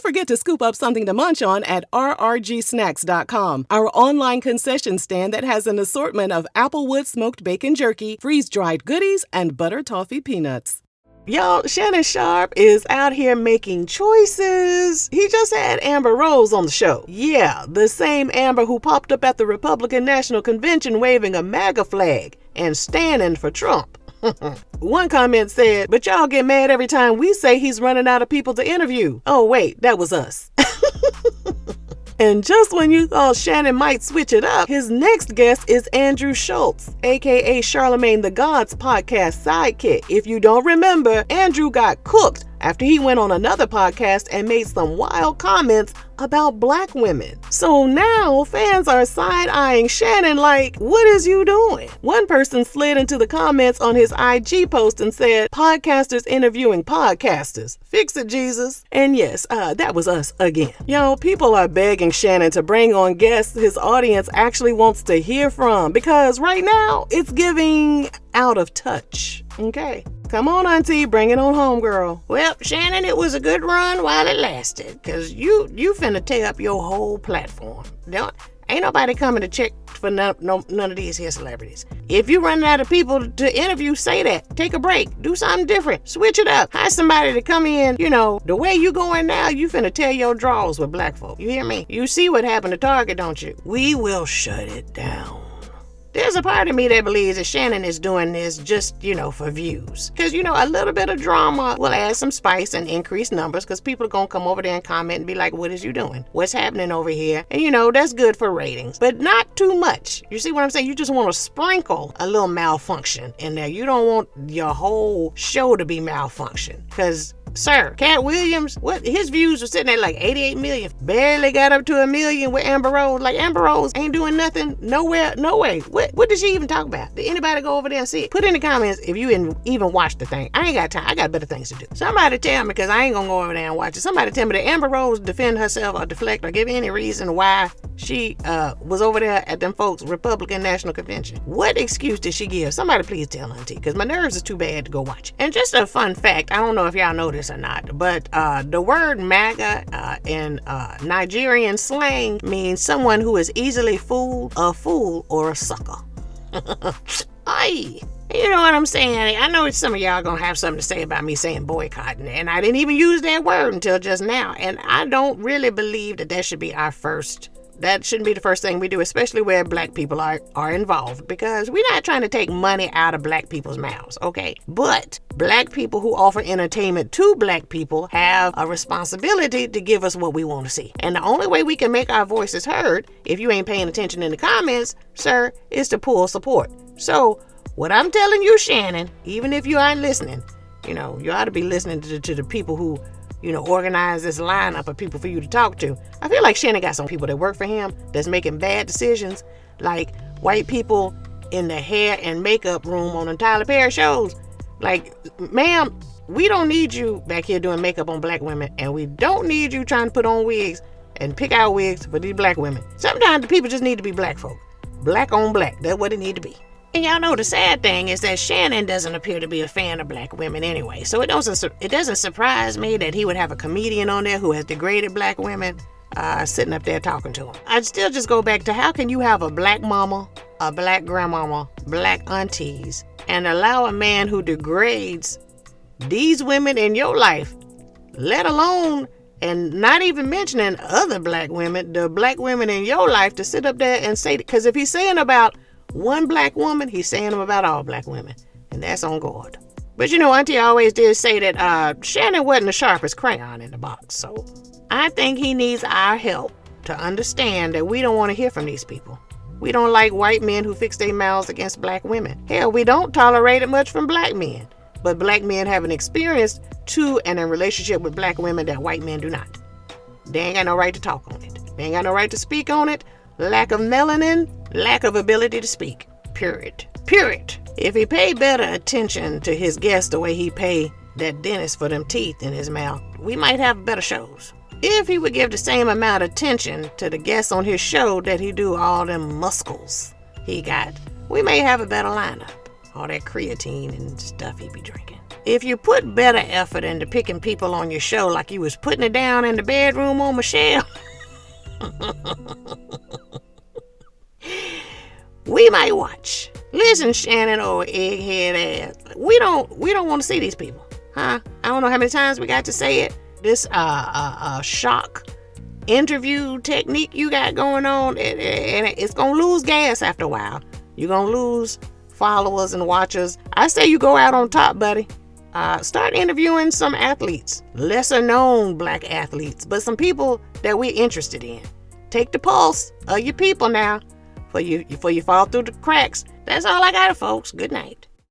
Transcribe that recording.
forget to scoop up something to munch on at rrgsnacks.com, our online concession stand that has an assortment of Applewood smoked bacon jerky, freeze-dried goodies, and butter toffee peanuts. Y'all, Shannon Sharpe is out here making choices. He just had Amber Rose on the show. Yeah, the same Amber who popped up at the Republican National Convention waving a MAGA flag and standing for Trump. One comment said, but y'all get mad every time we say he's running out of people to interview. Oh wait, that was us. And just when you thought Shannon might switch it up, his next guest is Andrew Schultz, aka Charlemagne the God's podcast sidekick. If you don't remember, Andrew got cooked after he went on another podcast and made some wild comments about black women. So now fans are side-eyeing Shannon like, what is you doing? One person slid into the comments on his IG post and said, podcasters interviewing podcasters. Fix it, Jesus. And yes, that was us again. Yo, people are begging Shannon to bring on guests his audience actually wants to hear from, because right now it's giving out of touch. Okay. Come on, auntie, bring it on home, girl. Well, Shannon, it was a good run while it lasted, because you finna tear up your whole platform. Ain't nobody coming to check for none of these here celebrities. If you running out of people to interview, say that. Take a break. Do something different. Switch it up. Hire somebody to come in. You know, the way you going now, you finna tear your draws with black folk. You hear me? You see what happened to Target, don't you? We will shut it down. There's a part of me that believes that Shannon is doing this just, for views. Because, a little bit of drama will add some spice and increase numbers, because people are going to come over there and comment and be like, what is you doing? What's happening over here? And, that's good for ratings. But not too much. You see what I'm saying? You just want to sprinkle a little malfunction in there. You don't want your whole show to be malfunction. Because sir, Cat Williams, his views were sitting at like 88 million. Barely got up to 1 million with Amber Rose. Like, Amber Rose ain't doing nothing. Nowhere, no way. What did she even talk about? Did anybody go over there and see it? Put in the comments if you even watched the thing. I ain't got time. I got better things to do. Somebody tell me, because I ain't gonna go over there and watch it. Somebody tell me that Amber Rose defend herself or deflect or give any reason why she was over there at them folks' Republican National Convention. What excuse did she give? Somebody please tell auntie, because my nerves is too bad to go watch it. And just a fun fact, I don't know if y'all know this or not, but the word MAGA in Nigerian slang means someone who is easily fooled, a fool, or a sucker. Aye. You know what I'm saying? I know some of y'all gonna have something to say about me saying boycotting, and I didn't even use that word until just now. And I don't really believe that should be that shouldn't be the first thing we do, especially where black people are involved, because we're not trying to take money out of black people's mouths, okay? But black people who offer entertainment to black people have a responsibility to give us what we want to see. And the only way we can make our voices heard, if you ain't paying attention in the comments, sir, is to pull support. So what I'm telling you, Shannon, even if you aren't listening, you ought to be listening to the people who organize this lineup of people for you to talk to. I feel like Shannon got some people that work for him that's making bad decisions, like white people in the hair and makeup room on the Tyler Perry shows. Like, ma'am, we don't need you back here doing makeup on black women, and we don't need you trying to put on wigs and pick out wigs for these black women. Sometimes the people just need to be black folk. Black on black, that's what it need to be. And y'all know the sad thing is that Shannon doesn't appear to be a fan of black women anyway. So it doesn't surprise me that he would have a comedian on there who has degraded black women sitting up there talking to him. I'd still just go back to, how can you have a black mama, a black grandmama, black aunties, and allow a man who degrades these women in your life, let alone, and not even mentioning other black women, the black women in your life, to sit up there and say, because if he's saying about one black woman, he's saying them about all black women, and that's on guard. But auntie always did say that Shannon wasn't the sharpest crayon in the box, so I think he needs our help to understand that we don't want to hear from these people. We don't like white men who fix their mouths against black women. Hell, we don't tolerate it much from black men, but black men have an experience to and in relationship with black women that white men do not. They ain't got no right to talk on it. They ain't got no right to speak on it. Lack of melanin, lack of ability to speak. Period. If he paid better attention to his guests the way he paid that dentist for them teeth in his mouth, we might have better shows. If he would give the same amount of attention to the guests on his show that he do all them muscles he got, we may have a better lineup. All that creatine and stuff he be drinking. if you put better effort into picking people on your show like you was putting it down in the bedroom on Michelle, we might watch. Listen, Shannon, or egghead ass, we don't want to see these people, huh? I don't know how many times we got to say it. This shock interview technique you got going on, and it's gonna lose gas after a while. You're gonna lose followers and watchers. I say you go out on top, buddy. Start interviewing some athletes, lesser known black athletes, but some people that we're interested in. Take the pulse of your people now, before you fall through the cracks. That's all I got, folks. Good night.